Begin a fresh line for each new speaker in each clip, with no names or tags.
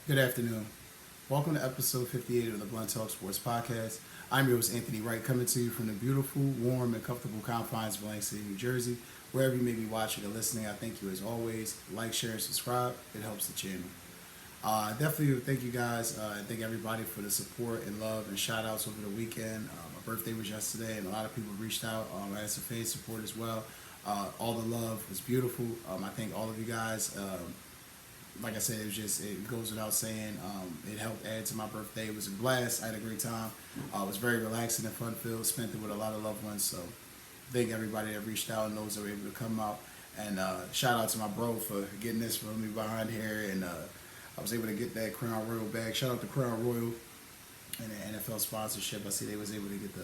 Good afternoon. Welcome to episode 58 of the Blunt Talk Sports Podcast. I'm your host, Anthony Wright, coming to you from the beautiful, warm, and comfortable confines of Atlantic City, New Jersey. Wherever you may be watching or listening, I thank you as always. Like, share, and subscribe. It helps the channel. Definitely thank you guys and thank everybody for the support and love and shout outs over the weekend. My birthday was yesterday and a lot of people reached out. I had some fan support as well. All the love was beautiful. I thank all of you guys. Like I said, it goes without saying. It helped add to my birthday. It was a blast. I had a great time. It was very relaxing and fun filled. Spent it with a lot of loved ones. So thank everybody that reached out and those that were able to come out. And shout out to my bro for getting this for me behind here. And I was able to get that Crown Royal bag. Shout out to Crown Royal and the NFL sponsorship. I see they was able to get the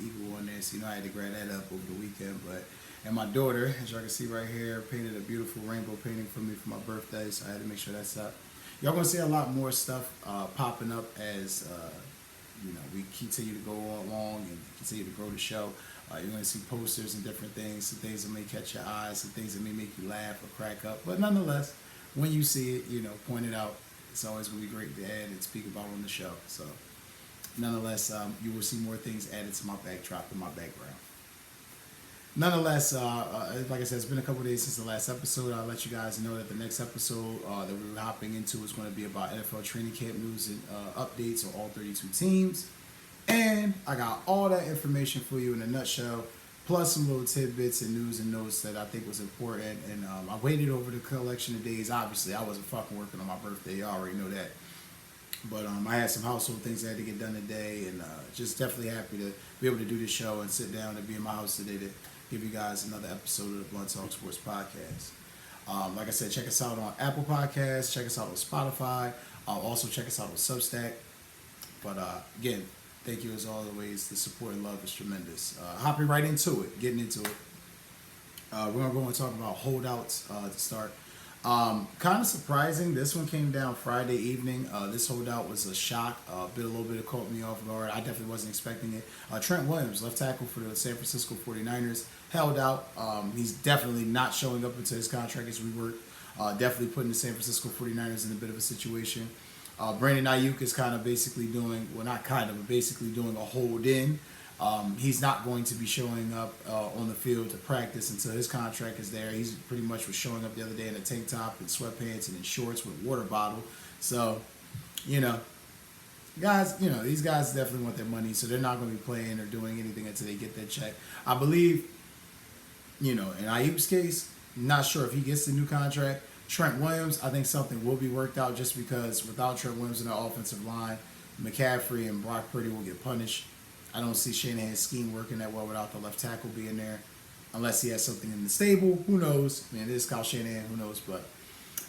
eagle on there. So I had to grab that up over the weekend. But and my daughter, as y'all can see right here, painted a beautiful rainbow painting for me for my birthday. So I had to make sure that's up. Y'all gonna see a lot more stuff popping up as we continue to go along and continue to grow the show. You're going to see posters and different things, some things that may catch your eyes, some things that may make you laugh or crack up. But nonetheless, when you see it, point it out. It's always going to be great to add and speak about on the show. So, nonetheless, you will see more things added to my backdrop in my background. Nonetheless, like I said, it's been a couple of days since the last episode. I'll let you guys know that the next episode that we're hopping into is going to be about NFL training camp news and updates on all 32 teams. And I got all that information for you in a nutshell, plus some little tidbits and news and notes that I think was important. And I waited over the collection of days. Obviously, I wasn't fucking working on my birthday. You already know that. But I had some household things I had to get done today, and just definitely happy to be able to do this show and sit down and be in my house today to give you guys another episode of the Blunt Talk Sports Podcast. Like I said, check us out on Apple Podcasts, check us out on Spotify, also check us out on Substack. But again, thank you as always. The support and love is tremendous. Hopping right into it, getting into it. We're going to go and talk about holdouts to start. Kind of surprising. This one came down Friday evening. This holdout was a shock. A little bit caught me off guard. I definitely wasn't expecting it. Trent Williams, left tackle for the San Francisco 49ers, held out. He's definitely not showing up until his contract is reworked. Definitely putting the San Francisco 49ers in a bit of a situation. Brandon Ayuk is kind of basically doing, well, not kind of, but basically doing a hold in. He's not going to be showing up on the field to practice until his contract is there. He's pretty much was showing up the other day in a tank top and sweatpants and in shorts with a water bottle. So, guys, these guys definitely want their money, so they're not going to be playing or doing anything until they get their check. I believe, in Ayuk's case, not sure if he gets the new contract. Trent Williams, I think something will be worked out just because without Trent Williams in the offensive line, McCaffrey and Brock Purdy will get punished. I don't see Shanahan's scheme working that well without the left tackle being there, unless he has something in the stable. Who knows? I mean, it is Kyle Shanahan. Who knows? But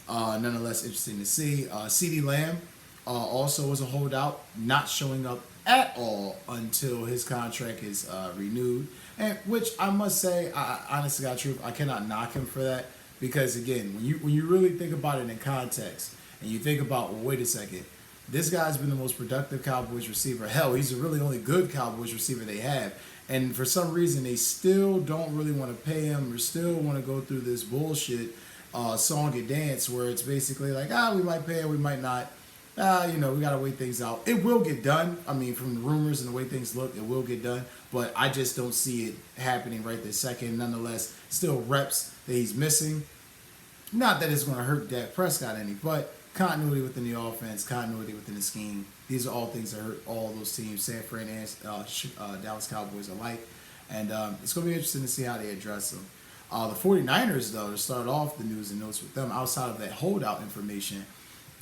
nonetheless, interesting to see. CeeDee Lamb also was a holdout, not showing up at all until his contract is renewed. And which I must say, honestly, got truth, I cannot knock him for that because again, when you really think about it in context, and you think about, well, wait a second. This guy's been the most productive Cowboys receiver. Hell, he's the really only good Cowboys receiver they have. And for some reason, they still don't really want to pay him or still want to go through this bullshit song and dance where it's basically like, we might pay him, we might not. We got to wait things out. It will get done. I mean, from the rumors and the way things look, it will get done. But I just don't see it happening right this second. Nonetheless, still reps that he's missing. Not that it's going to hurt Dak Prescott any, but continuity within the offense, continuity within the scheme. These are all things that hurt all those teams, San Fran and Dallas Cowboys alike. And it's going to be interesting to see how they address them. The 49ers, though, to start off the news and notes with them, outside of that holdout information,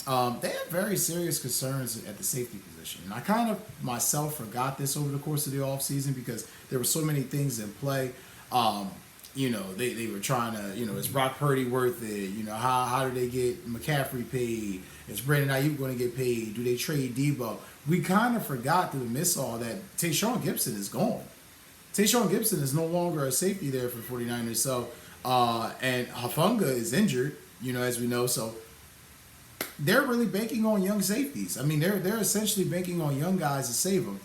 they have very serious concerns at the safety position. And I kind of myself forgot this over the course of the offseason because there were so many things in play. They were trying to, is Brock Purdy worth it? How do they get McCaffrey paid? Is Brandon Ayuk going to get paid? Do they trade Debo? We kind of forgot through the miss all that Tayshaun Gibson is gone. Tayshaun Gibson is no longer a safety there for the 49ers. So, and Hufanga is injured, as we know. So, they're really banking on young safeties. I mean, they're essentially banking on young guys to save them.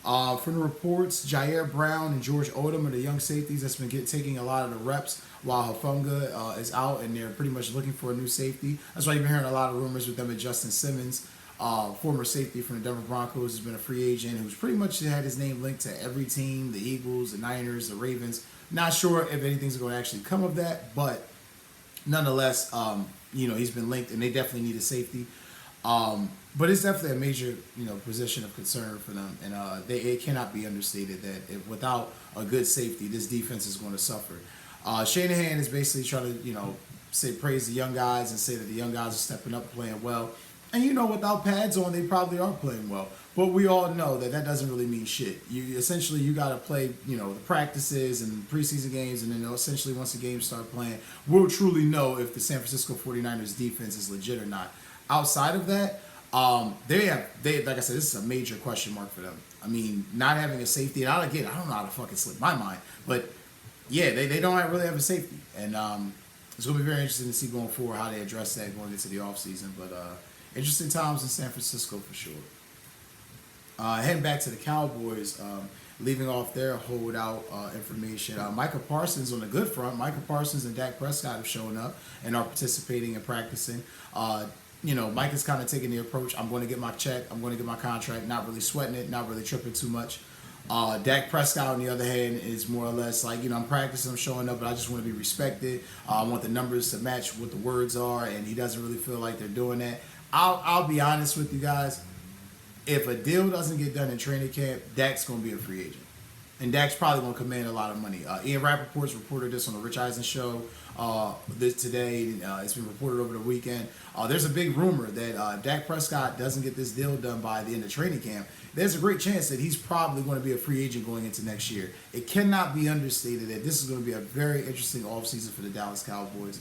From the reports, Jair Brown and George Odom are the young safeties that's been taking a lot of the reps while Hafunga is out, and they're pretty much looking for a new safety. That's why you've been hearing a lot of rumors with them and Justin Simmons, former safety from the Denver Broncos, has been a free agent who's pretty much had his name linked to every team, the Eagles, the Niners, the Ravens. Not sure if anything's going to actually come of that, but nonetheless, he's been linked, and they definitely need a safety. But it's definitely a major, position of concern for them, and it cannot be understated that without a good safety, this defense is going to suffer. Shanahan is basically trying to, praise the young guys and say that the young guys are stepping up, playing well. And without pads on, they probably are playing well. But we all know that doesn't really mean shit. You got to play, the practices and preseason games, and then essentially once the games start playing, we'll truly know if the San Francisco 49ers defense is legit or not. Outside of that, they like I said, this is a major question mark for them. I mean, not having a safety, and I don't know how to fucking slip my mind, but yeah, they don't really have a safety, and it's going to be very interesting to see going forward how they address that going into the offseason. But interesting times in San Francisco for sure. Heading back to the Cowboys, leaving off their holdout information. Micah Parsons on the good front. Micah Parsons and Dak Prescott have shown up and are participating and practicing. Mike is kind of taking the approach, I'm going to get my check, I'm going to get my contract, not really sweating it, not really tripping too much. Dak Prescott, on the other hand, is more or less like, I'm practicing, I'm showing up, but I just want to be respected. I want the numbers to match what the words are, and he doesn't really feel like they're doing that. I'll be honest with you guys. If a deal doesn't get done in training camp, Dak's going to be a free agent. And Dak's probably going to command a lot of money. Ian Rappaport's reported this on the Rich Eisen show today. It's been reported over the weekend. There's a big rumor that if Dak Prescott doesn't get this deal done by the end of training camp, there's a great chance that he's probably going to be a free agent going into next year. It cannot be understated that this is going to be a very interesting offseason for the Dallas Cowboys.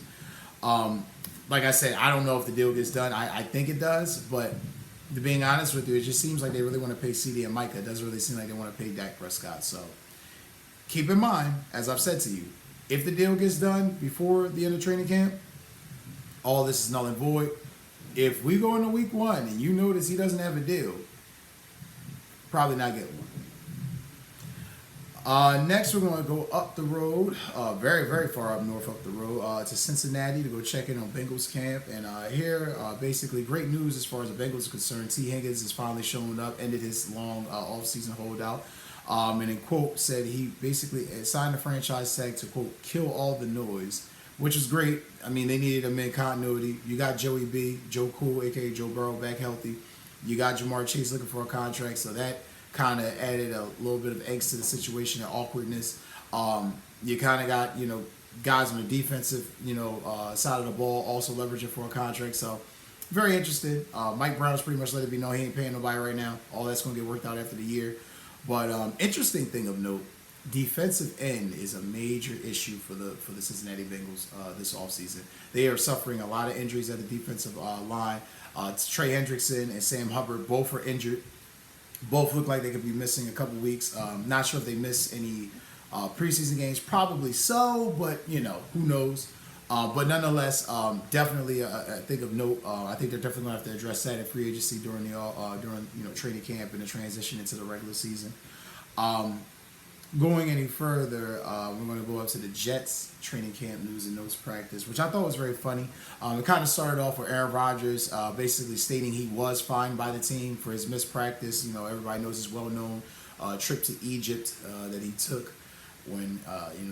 Like I said, I don't know if the deal gets done. I think it does, but to being honest with you, it just seems like they really want to pay CD and Micah. It doesn't really seem like they want to pay Dak Prescott. So keep in mind, as I've said to you, if the deal gets done before the end of training camp, all this is null and void. If we go into week 1 and you notice he doesn't have a deal, probably not get one. Next, we're going to go up the road, very, very far up north up the road, to Cincinnati to go check in on Bengals camp. And here, basically, great news as far as the Bengals are concerned. T. Higgins is finally showing up, ended his long off-season holdout. And in quote, said he basically signed a franchise tag to, quote, kill all the noise, which is great. I mean, they needed him in continuity. You got Joey B, Joe Cool, a.k.a. Joe Burrow, back healthy. You got Jamar Chase looking for a contract, so that kind of added a little bit of angst to the situation and awkwardness. You kind of got, guys on the defensive, side of the ball also leveraging for a contract. So very interested. Mike Brown's pretty much let it be known he ain't paying nobody right now. All that's going to get worked out after the year. But interesting thing of note, defensive end is a major issue for the Cincinnati Bengals this offseason. They are suffering a lot of injuries at the defensive line. Trey Hendrickson and Sam Hubbard both are injured. Both look like they could be missing a couple weeks. Not sure if they miss any preseason games. Probably so, but who knows? But nonetheless, definitely a thing of note. I think they're definitely going to have to address that in free agency during training camp and the transition into the regular season. Going any further, we're going to go up to the Jets training camp news and notes practice, which I thought was very funny. It kind of started off with Aaron Rodgers basically stating he was fined by the team for his missed practice. Everybody knows his well-known trip to Egypt that he took when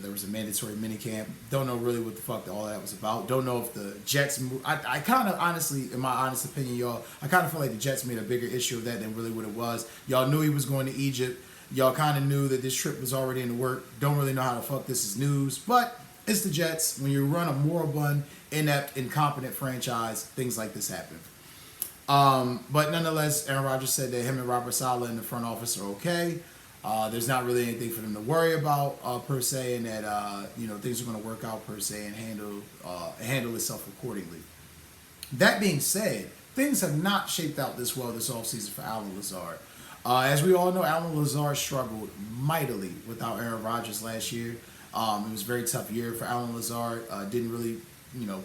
there was a mandatory minicamp. Don't know really what the fuck all that was about. Don't know if the Jets I kind of honestly, in my honest opinion, y'all, I kind of feel like the Jets made a bigger issue of that than really what it was. Y'all knew he was going to Egypt. Y'all kind of knew that this trip was already in the work. Don't really know how the fuck this is news. But it's the Jets. When you run a moribund, inept, incompetent franchise, things like this happen. But nonetheless, Aaron Rodgers said that him and Robert Saleh in the front office are okay. There's not really anything for them to worry about per se, and that things are going to work out per se and handle itself accordingly. That being said, things have not shaped out this well this offseason for Allen Lazard. As we all know, Allen Lazard struggled mightily without Aaron Rodgers last year. It was a very tough year for Allen Lazard. Didn't really,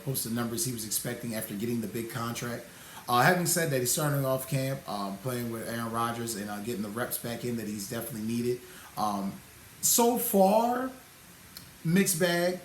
post the numbers he was expecting after getting the big contract. Having said that, he's starting off camp playing with Aaron Rodgers and getting the reps back in that he's definitely needed. So far, mixed bag.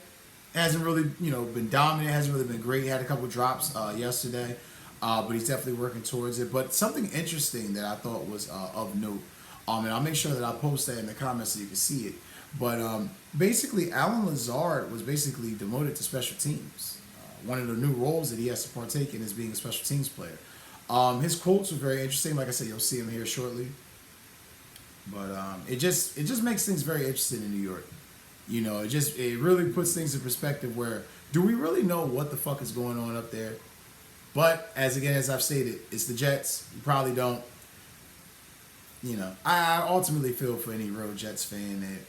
Hasn't really, been dominant. Hasn't really been great. He had a couple drops yesterday, but he's definitely working towards it. But something interesting that I thought was of note, and I'll make sure that I post that in the comments so you can see it. But basically, Alan Lazard was basically demoted to special teams. One of the new roles that he has to partake in is being a special teams player. His quotes were very interesting. Like I said, you'll see him here shortly. But it just makes things very interesting in New York. It really puts things in perspective where do we really know what the fuck is going on up there? But as I've stated, it's the Jets. You probably don't. I ultimately feel for any real Jets fan that,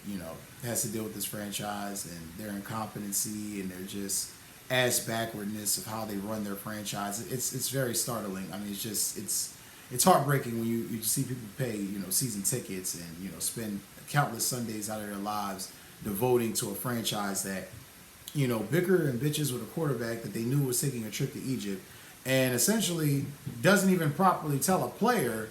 has to deal with this franchise and their incompetency and their just ass backwardness of how they run their franchise. It's very startling. I mean, it's heartbreaking when you see people pay, season tickets and, spend countless Sundays out of their lives devoting to a franchise that, bicker and bitches with a quarterback that they knew was taking a trip to Egypt and essentially doesn't even properly tell a player,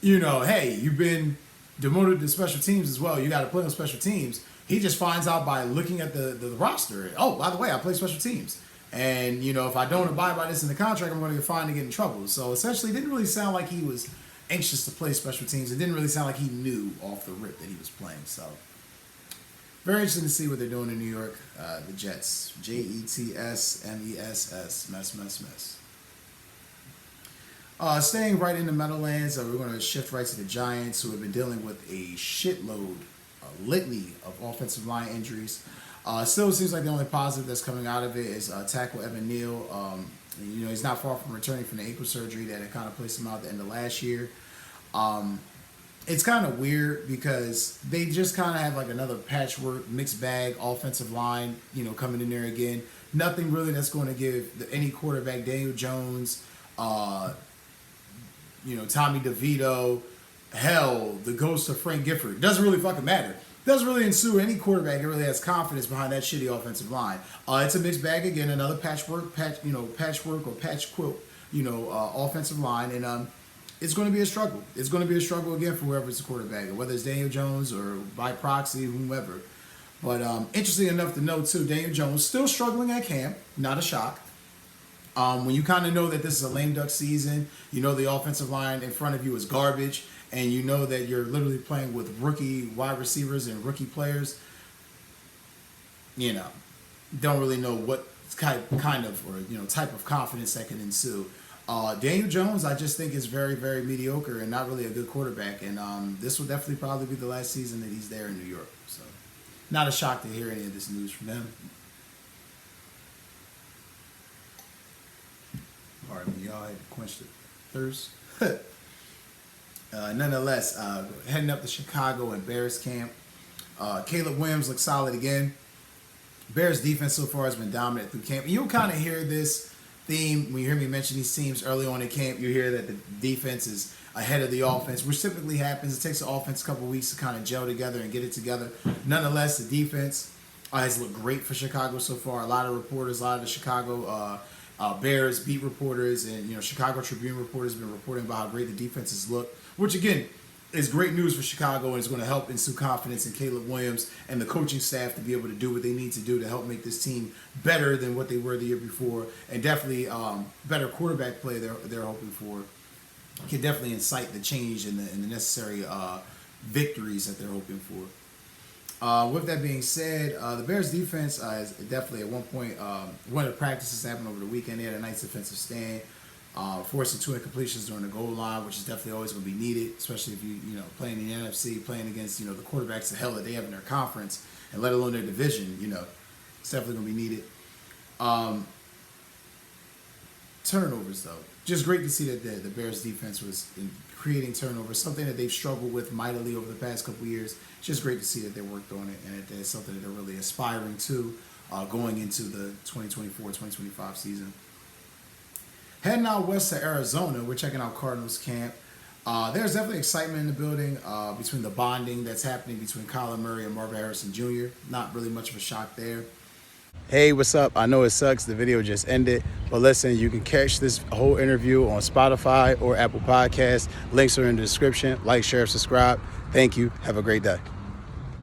hey, you've been demoted to special teams as well. You got to play on special teams. He just finds out by looking at the roster. Oh, by the way, I play special teams. And, if I don't abide by this in the contract, I'm going to get fined and get in trouble. So essentially, it didn't really sound like he was anxious to play special teams. It didn't really sound like he knew off the rip that he was playing. So very interesting to see what they're doing in New York. The Jets. Jets, mess. Staying right in the Meadowlands, we're going to shift right to the Giants, who have been dealing with a shitload, a litany of offensive line injuries. Still seems like the only positive that's coming out of it is tackle Evan Neal. He's not far from returning from the ankle surgery that had kind of placed him out at the end of last year. It's kind of weird because they just kind of have like another patchwork, mixed bag offensive line, coming in there again. Nothing really that's going to give any quarterback, Daniel Jones, Tommy DeVito, hell, the ghost of Frank Gifford. Doesn't really fucking matter. Doesn't really ensue any quarterback that really has confidence behind that shitty offensive line. It's a mixed bag again, another patchwork or patch quilt, offensive line, and it's going to be a struggle. It's going to be a struggle again for whoever's the quarterback, whether it's Daniel Jones or by proxy, whomever. But interesting enough to know too, Daniel Jones still struggling at camp, not a shock. When you kind of know that this is a lame duck season, the offensive line in front of you is garbage, and you know that you're literally playing with rookie wide receivers and rookie players, don't really know what type of confidence that can ensue. Daniel Jones, I just think is very, very mediocre and not really a good quarterback, and this will definitely probably be the last season that he's there in New York. So, not a shock to hear any of this news from them. Pardon me, y'all. I had to quench the thirst. Nonetheless, heading up to Chicago and Bears camp. Caleb Williams looks solid again. Bears defense so far has been dominant through camp. And you'll kind of hear this theme when you hear me mention these teams early on in camp. You hear that the defense is ahead of the offense, which typically happens. It takes the offense a couple of weeks to kind of gel together and get it together. Nonetheless, the defense has looked great for Chicago so far. A lot of reporters, a lot of the Chicago Bears beat reporters and Chicago Tribune reporters have been reporting about how great the defenses look, which again is great news for Chicago and is going to help ensue confidence in Caleb Williams and the coaching staff to be able to do what they need to do to help make this team better than what they were the year before, and definitely better quarterback play they're hoping for can definitely incite the change and the necessary victories that they're hoping for. With that being said, the Bears defense is definitely at one point, one of the practices happened over the weekend. They had a nice defensive stand, forcing 2 incompletions during the goal line, which is definitely always going to be needed, especially if you playing in the NFC, playing against the quarterbacks the hell that they have in their conference, and let alone their division. It's definitely going to be needed. Turnovers though, just great to see that the Bears defense was creating turnovers, something that they've struggled with mightily over the past couple of years. It's just great to see that they worked on it and that it's something that they're really aspiring to going into the 2024-2025 season. Heading out west to Arizona, we're checking out Cardinals camp. There's definitely excitement in the building between the bonding that's happening between Kyler Murray and Marvin Harrison Jr. Not really much of a shock there. Hey, what's up? I know it sucks. The video just ended. But listen, you can catch this whole interview on Spotify or Apple Podcasts. Links are in the description. Like, share, subscribe. Thank you. Have a great day.